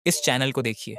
इस चैनल को देखिए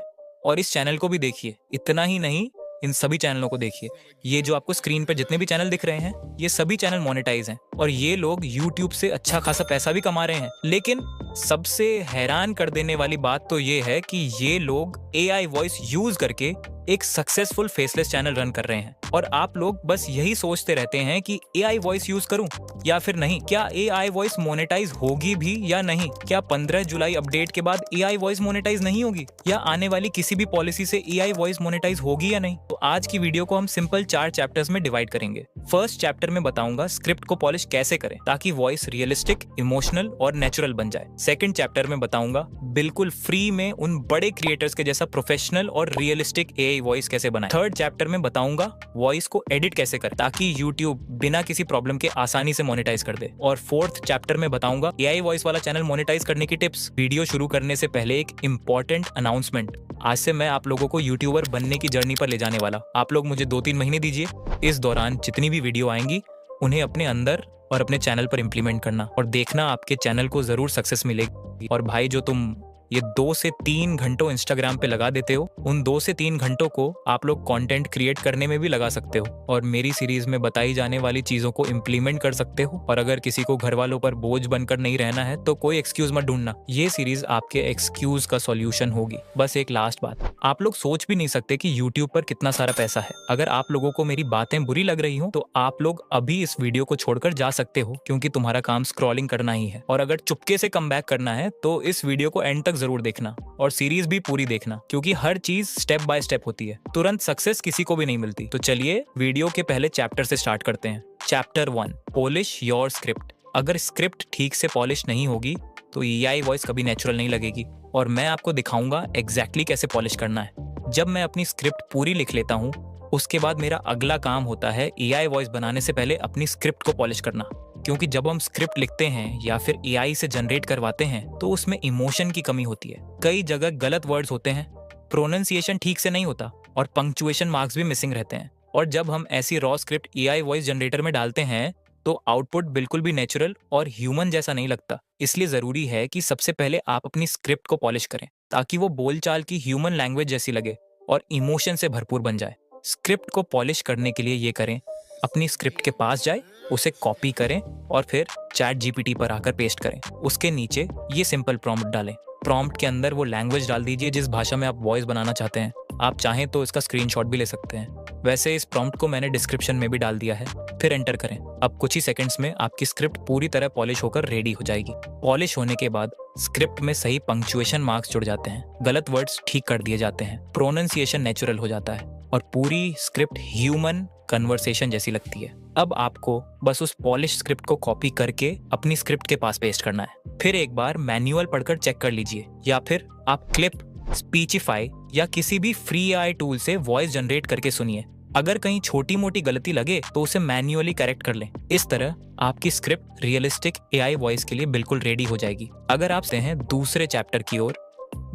और इस चैनल को भी देखिए। इतना ही नहीं, इन सभी चैनलों को देखिए। ये जो आपको स्क्रीन पे जितने भी चैनल दिख रहे हैं, ये सभी चैनल मोनेटाइज हैं और ये लोग यूट्यूब से अच्छा खासा पैसा भी कमा रहे हैं। लेकिन सबसे हैरान कर देने वाली बात तो ये है कि ये लोग AI वॉइस यूज करके एक सक्सेसफुल फेसलेस चैनल रन कर रहे हैं और आप लोग बस यही सोचते रहते हैं कि AI वॉइस यूज करूं या फिर नहीं। क्या AI वॉइस मोनेटाइज होगी भी या नहीं? क्या 15 जुलाई अपडेट के बाद AI वॉइस मोनेटाइज नहीं होगी? या आने वाली किसी भी पॉलिसी से AI वॉइस मोनेटाइज होगी या नहीं? तो आज की वीडियो को हम सिंपल 4 चैप्टर्स में डिवाइड करेंगे। फर्स्ट चैप्टर में बताऊंगा स्क्रिप्ट को पॉलिश कैसे करें ताकि वॉइस रियलिस्टिक, इमोशनल और नेचुरल बन जाए। सेकंड चैप्टर में बताऊंगा बिल्कुल फ्री में उन बड़े क्रिएटर्स के जैसा प्रोफेशनल और रियलिस्टिक AI वॉइस कैसे बनाए। थर्ड चैप्टर में बताऊंगा वॉइस को एडिट कैसे करें ताकि YouTube बिना किसी प्रॉब्लम के आसानी से मोनेटाइज कर दे। और फोर्थ चैप्टर में बताऊंगा AI वॉइस वाला चैनल मोनेटाइज करने की टिप्स। वीडियो शुरू करने से पहले एक इंपॉर्टेंट अनाउंसमेंट। आज से मैं आप लोगों को यूट्यूबर बनने की जर्नी पर ले जाने वाला। आप लोग मुझे 2-3 महीने दीजिए। इस दौरान जितनी भी वीडियो आएंगी उन्हें अपने अंदर और अपने चैनल पर इंप्लीमेंट करना और देखना आपके चैनल को जरूर सक्सेस मिलेगी। और भाई, जो तुम ये 2 से 3 घंटों इंस्टाग्राम पे लगा देते हो, उन 2 से 3 घंटों को आप लोग कंटेंट क्रिएट करने में भी लगा सकते हो और मेरी सीरीज में बताई जाने वाली चीजों को इंप्लीमेंट कर सकते हो। और अगर किसी को घर वालों पर बोझ बनकर नहीं रहना है तो कोई एक्सक्यूज मत ढूंढना। ये सीरीज आपके एक्सक्यूज का सॉल्यूशन होगी। बस एक लास्ट बात, आप लोग सोच भी नहीं सकते कि यूट्यूब पर कितना सारा पैसा है। अगर आप लोगों को मेरी बातें बुरी लग रही हो तो आप लोग अभी इस वीडियो को छोड़कर जा सकते हो, क्योंकि तुम्हारा काम स्क्रॉलिंग करना ही है। और अगर चुपके से कम बैक करना है तो इस वीडियो को एंड तक जरूर देखना और सीरीज भी पूरी देखना, क्योंकि हर चीज स्टेप बाय स्टेप होती है। तुरंत सक्सेस किसी को भी नहीं मिलती। तो चलिए वीडियो के पहले चैप्टर से स्टार्ट करते हैं। Chapter 1, polish your script. अगर स्क्रिप्ट ठीक से पॉलिश नहीं होगी तो AI वॉइस कभी नेचुरल नहीं लगेगी और मैं आपको दिखाऊंगा एग्जैक्टली कैसे पॉलिश करना है। जब मैं अपनी स्क्रिप्ट पूरी लिख लेता हूँ, उसके बाद मेरा अगला काम होता है AI वॉइस बनाने से पहले अपनी स्क्रिप्ट को पॉलिश करना। क्योंकि जब हम स्क्रिप्ट लिखते हैं या फिर AI से जनरेट करवाते हैं तो उसमें इमोशन की कमी होती है। कई जगह गलत वर्ड्स होते हैं, प्रोनाउंसिएशन ठीक से नहीं होता और पंक्चुएशन मार्क्स भी मिसिंग रहते हैं। और जब हम ऐसी raw script AI voice generator में डालते हैं तो आउटपुट बिल्कुल भी नेचुरल और ह्यूमन जैसा नहीं लगता। इसलिए जरूरी है कि सबसे पहले आप अपनी स्क्रिप्ट को पॉलिश करें ताकि वो बोलचाल की ह्यूमन लैंग्वेज जैसी लगे और इमोशन से भरपूर बन जाए। स्क्रिप्ट को पॉलिश करने के लिए ये करें, अपनी स्क्रिप्ट के पास जाए, उसे कॉपी करें और फिर चैट GPT पर आकर पेस्ट करें। उसके नीचे ये सिंपल प्रॉम्प्ट डालें। प्रॉम्प्ट के अंदर वो लैंग्वेज डाल दीजिए जिस भाषा में आप वॉइस बनाना चाहते हैं। आप चाहें तो इसका स्क्रीनशॉट भी ले सकते हैं। वैसे इस प्रॉम्प्ट को मैंने डिस्क्रिप्शन में भी डाल दिया है। फिर एंटर करें। अब कुछ ही सेकंड्स में आपकी स्क्रिप्ट पूरी तरह पॉलिश होकर रेडी हो जाएगी। पॉलिश होने के बाद स्क्रिप्ट में सही पंक्चुएशन मार्क्स जुड़ जाते हैं, गलत वर्ड्स ठीक कर दिए जाते हैं, प्रोनाउंसिएशन नेचुरल हो जाता है और पूरी स्क्रिप्ट ह्यूमन कन्वर्सेशन जैसी लगती है। अब आपको बस उस पॉलिश स्क्रिप्ट को कॉपी करके अपनी स्क्रिप्ट के पास पेस्ट करना है। फिर एक बार मैनुअल पढ़कर चेक कर लीजिए या फिर आप क्लिप, स्पीचिफाई या किसी भी फ्री AI टूल से वॉइस जनरेट करके सुनिए। अगर कहीं छोटी मोटी गलती लगे तो उसे मैन्युअली करेक्ट कर लें। इस तरह आपकी स्क्रिप्ट रियलिस्टिक AI वॉइस के लिए बिल्कुल रेडी हो जाएगी। अगर आप से हैं दूसरे चैप्टर की ओर,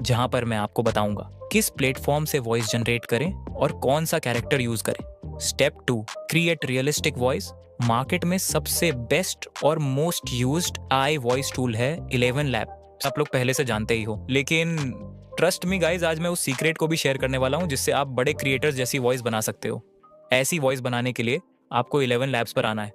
जहां पर मैं आपको बताऊंगा किस प्लेटफॉर्म से वॉइस जनरेट करें और कौन सा कैरेक्टर यूज करें। Step 2, create realistic voice. Market में सबसे बेस्ट और most used AI voice tool है 11 लैब। आप लोग पहले से जानते ही हो, लेकिन ट्रस्ट मी गाइज, आज मैं उस सीक्रेट को भी शेयर करने वाला हूं जिससे आप बड़े क्रिएटर्स जैसी वॉइस बना सकते हो। ऐसी वॉइस बनाने के लिए आपको 11 लैब्स पर आना है।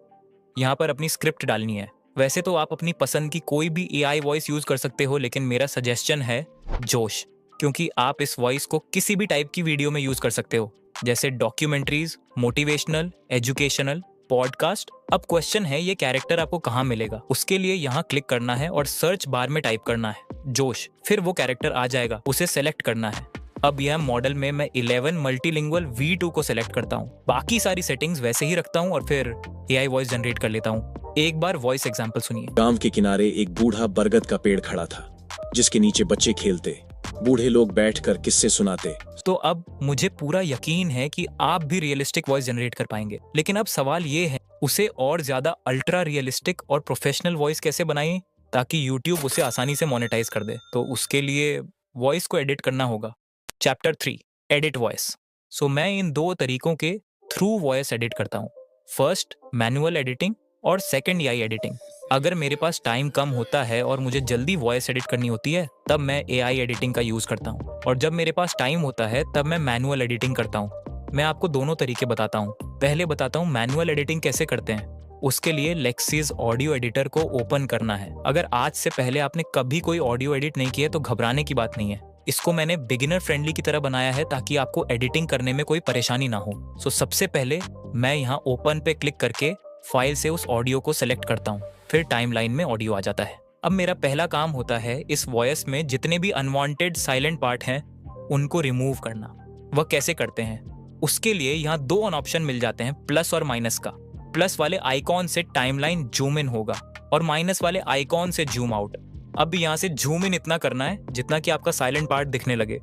यहाँ पर अपनी स्क्रिप्ट डालनी है। वैसे तो आप अपनी पसंद की कोई भी AI वॉइस यूज कर सकते हो, लेकिन मेरा सजेशन है जोश, क्योंकि आप इस वॉइस को किसी भी टाइप की वीडियो में यूज कर सकते हो, जैसे डॉक्यूमेंट्रीज, मोटिवेशनल, एजुकेशनल, पॉडकास्ट। अब क्वेश्चन है ये कैरेक्टर आपको कहाँ मिलेगा। उसके लिए यहाँ क्लिक करना है और सर्च बार में टाइप करना है जोश। फिर वो कैरेक्टर आ जाएगा, उसे सेलेक्ट करना है। अब यह मॉडल में मैं 11 मल्टीलिंगुअल V2 को सेलेक्ट करता हूँ। बाकी सारी सेटिंग्स वैसे ही रखता हूँ और फिर AI वॉइस जनरेट कर लेता हूँ। एक बार वॉइस एग्जांपल सुनिए। गांव के किनारे एक बूढ़ा बरगद का पेड़ खड़ा था, जिसके नीचे बच्चे खेलते, बूढ़े लोग बैठकर किस्से सुनाते। तो अब मुझे पूरा यकीन है कि आप भी रियलिस्टिक वॉइस जनरेट कर पाएंगे। लेकिन अब सवाल ये है, उसे और ज्यादा अल्ट्रा रियलिस्टिक और प्रोफेशनल वॉइस कैसे बनाएं ताकि YouTube उसे आसानी से मोनेटाइज कर दे। तो उसके लिए वॉइस को एडिट करना होगा। Chapter 3, edit voice. सो मैं इन 2 तरीकों के थ्रू वॉइस एडिट करता हूँ। फर्स्ट मैनुअल एडिटिंग और सेकंड एआई एडिटिंग। अगर मेरे पास टाइम कम होता है और मुझे जल्दी वॉइस एडिट करनी होती है तब मैं एआई एडिटिंग का यूज़ करता हूँ, और जब मेरे पास टाइम होता है तब मैं मैनुअल एडिटिंग करता हूँ। मैं आपको दोनों तरीके बताता हूँ। पहले बताता हूँ मैनुअल एडिटिंग कैसे करते हैं। उसके लिए लेक्सिस ऑडियो एडिटर को ओपन करना है। अगर आज से पहले आपने कभी कोई ऑडियो एडिट नहीं किया तो घबराने की बात नहीं है। इसको मैंने बिगिनर फ्रेंडली की तरह बनाया है ताकि आपको एडिटिंग करने में कोई परेशानी ना हो। सो सबसे पहले मैं यहाँ ओपन पे क्लिक करके फाइल से उस ऑडियो को सेलेक्ट करता हूँ, फिर टाइमलाइन में ऑडियो आ जाता है। अब मेरा पहला काम होता है इस वॉइस में जितने भी अनवांटेड साइलेंट पार्ट हैं उनको रिमूव करना। वह कैसे करते हैं? उसके लिए यहाँ दो ऑप्शन मिल जाते हैं, प्लस और माइनस का। प्लस वाले आइकॉन से टाइमलाइन जूम इन होगा और माइनस वाले आइकॉन से जूम आउट। अब यहाँ से जूम इन इतना करना है जितना कि आपका साइलेंट पार्ट दिखने लगे,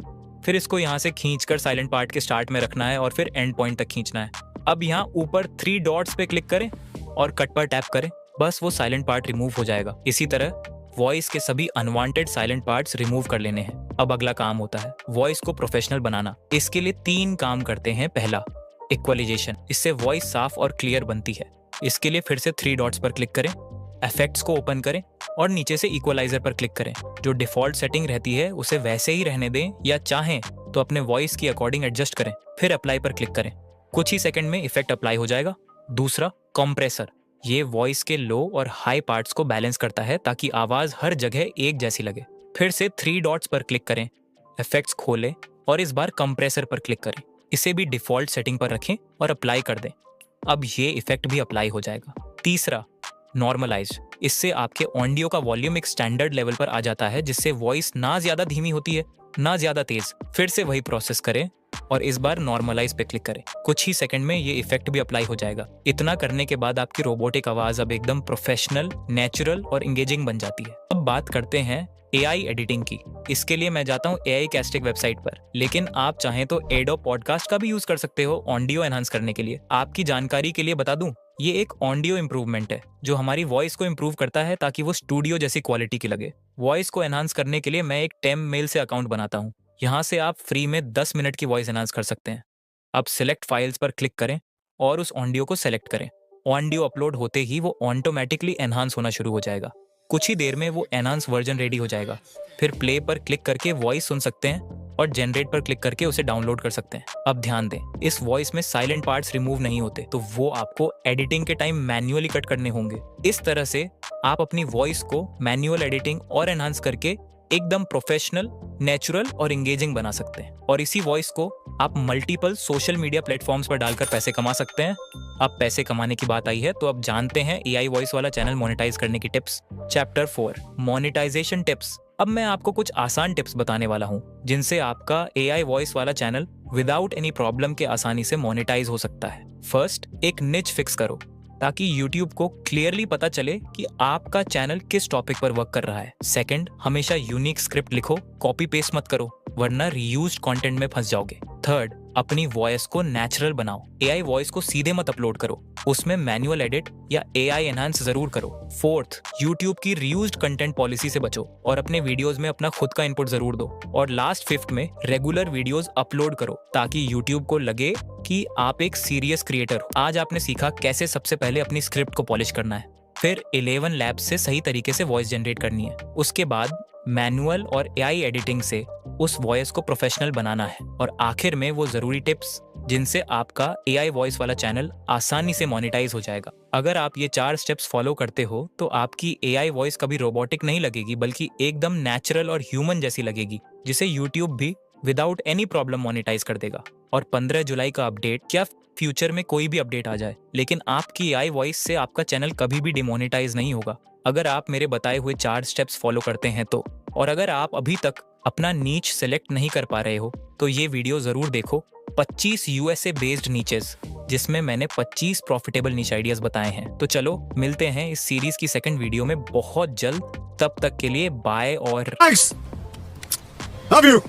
फिर इसको यहाँ से खींचकर साइलेंट पार्ट के स्टार्ट में रखना है और फिर एंड पॉइंट तक खींचना है। अब यहाँ ऊपर 3 डॉट्स पे क्लिक करें और कट पर टैप करें, बस वो साइलेंट पार्ट रिमूव हो जाएगा। इसी तरह वॉइस के सभी अनवांटेड साइलेंट पार्ट्स रिमूव कर लेने हैं। अब अगला काम होता है वॉइस को प्रोफेशनल बनाना। इसके लिए 3 काम करते हैं। पहला, इक्वलाइजेशन। इससे वॉइस साफ और क्लियर बनती है। इसके लिए फिर से 3 डॉट्स पर क्लिक करें, इफेक्ट्स को ओपन करें और नीचे से इक्वलाइजर पर क्लिक करें। जो डिफॉल्ट सेटिंग रहती है उसे वैसे ही रहने दें या चाहें तो अपने वॉइस की अकॉर्डिंग एडजस्ट करें, फिर अप्लाई पर क्लिक करें। कुछ ही सेकंड में इफेक्ट अप्लाई हो जाएगा। दूसरा, कंप्रेसर। ये वॉइस के लो और हाई पार्ट्स को बैलेंस करता है ताकि आवाज हर जगह एक जैसी लगे। फिर से 3 डॉट्स पर क्लिक करें, इफेक्ट्स खोलें और इस बार कंप्रेसर पर क्लिक करें। इसे भी डिफॉल्ट सेटिंग पर रखें और अप्लाई कर दें। अब ये इफेक्ट भी अप्लाई हो जाएगा। तीसरा, नॉर्मलाइज। इससे आपके ऑडियो का वॉल्यूम एक स्टैंडर्ड लेवल पर आ जाता है जिससे वॉइस ना ज्यादा धीमी होती है ना ज्यादा तेज। फिर से वही प्रोसेस करें और इस बार नॉर्मलाइज पे क्लिक करें। कुछ ही सेकंड में ये इफेक्ट भी अप्लाई हो जाएगा। इतना करने के बाद आपकी रोबोटिक आवाज अब एकदम प्रोफेशनल, नेचुरल और इंगेजिंग बन जाती है। अब बात करते हैं एआई एडिटिंग की। इसके लिए मैं जाता हूँ एआई कैस्टिक वेबसाइट पर, लेकिन आप चाहें तो एडोब पॉडकास्ट का भी यूज कर सकते हो ऑडियो एनहांस करने के लिए। आपकी जानकारी के लिए बता दूं, ये एक ऑडियो इंप्रूवमेंट है जो हमारी वॉइस को इंप्रूव करता है ताकि वो स्टूडियो जैसी क्वालिटी की लगे। वॉइस को एनहांस करने के लिए मैं एक टेम मेल से अकाउंट बनाता हूँ। यहाँ से आप फ्री में 10 मिनट की वॉइस एनहांस कर सकते हैं। अब सिलेक्ट फाइल्स पर क्लिक करें और उस ऑडियो को सेलेक्ट करें। ऑडियो अपलोड होते ही वो ऑटोमेटिकली एनहांस होना शुरू हो जाएगा। कुछ ही देर में वो एनहांस वर्जन रेडी हो जाएगा। फिर प्ले पर क्लिक करके वॉइस सुन सकते हैं और जनरेट पर क्लिक करके उसे डाउनलोड कर सकते हैं। अब ध्यान दें, इस वॉइस में साइलेंट पार्ट्स रिमूव नहीं होते, तो वो आपको एडिटिंग के टाइम मैन्युअली कट करने होंगे। इस तरह से आप अपनी वॉइस को मैन्युअल एडिटिंग और एनहांस करके एकदम प्रोफेशनल, नेचुरल और इंगेजिंग बना सकते हैं। और इसी वॉइस को आप मल्टीपल सोशल मीडिया प्लेटफॉर्म्स पर डालकर पैसे कमा सकते हैं। अब पैसे कमाने की बात आई है तो अब जानते हैं एआई वॉइस वाला चैनल मोनेटाइज करने की टिप्स। Chapter 4, monetization tips. अब मैं आपको कुछ आसान टिप्स बताने वाला हूँ जिनसे आपका एआई वॉइस वाला चैनल विदाउट एनी प्रॉब्लम के आसानी से मोनेटाइज हो सकता है। फर्स्ट, एक निच फिक्स करो ताकि YouTube को क्लियरली पता चले कि आपका चैनल किस टॉपिक पर वर्क कर रहा है। सेकंड, हमेशा यूनिक स्क्रिप्ट लिखो, कॉपी पेस्ट मत करो वरना रीयूज्ड कंटेंट में फंस जाओगे। थर्ड, अपनी वॉइस को नेचुरल बनाओ। एआई वॉइस को सीधे मत अपलोड करो, उसमें मैनुअल एडिट या एआई एनहांस जरूर करो। फोर्थ, YouTube की रीयूज्ड कंटेंट पॉलिसी से बचो और अपने वीडियोस में अपना खुद का इनपुट जरूर दो। और लास्ट, फिफ्थ में रेगुलर वीडियोस अपलोड करो ताकि YouTube को लगे कि आप एक सीरियस क्रिएटर हो। आज आपने सीखा कैसे सबसे पहले अपनी स्क्रिप्ट को पॉलिश करना है, फिर 11 लैब्स से सही तरीके से वॉइस जनरेट करनी है, उसके बाद मैनुअल और एआई एडिटिंग से उस वॉइस को प्रोफेशनल बनाना है, और आखिर में वो जरूरी टिप्स जिनसे आपका एआई वॉइस वाला चैनल आसानी से मोनेटाइज हो जाएगा। अगर आप ये 4 स्टेप्स फॉलो करते हो तो आपकी एआई वॉइस कभी रोबोटिक नहीं लगेगी बल्कि एकदम नेचुरल और ह्यूमन जैसी लगेगी, जिसे यूट्यूब भी विदाउट एनी प्रॉब्लम मोनेटाइज कर देगा। और 15 जुलाई का अपडेट, क्या फ्यूचर में कोई भी अपडेट आ जाए, लेकिन आपकी एआई वॉइस से आपका चैनल कभी भी डिमोनेटाइज नहीं होगा अगर आप मेरे बताए हुए 4 स्टेप्स फॉलो करते हैं तो। और अगर आप अभी तक अपना नीच सेलेक्ट नहीं कर पा रहे हो तो ये वीडियो जरूर देखो, 25 यूएसए बेस्ड नीचेस, जिसमें मैंने 25 प्रॉफिटेबल नीच आइडियाज बताए हैं। तो चलो मिलते हैं इस सीरीज की सेकंड वीडियो में बहुत जल्द। तब तक के लिए बाय और Nice. Love you.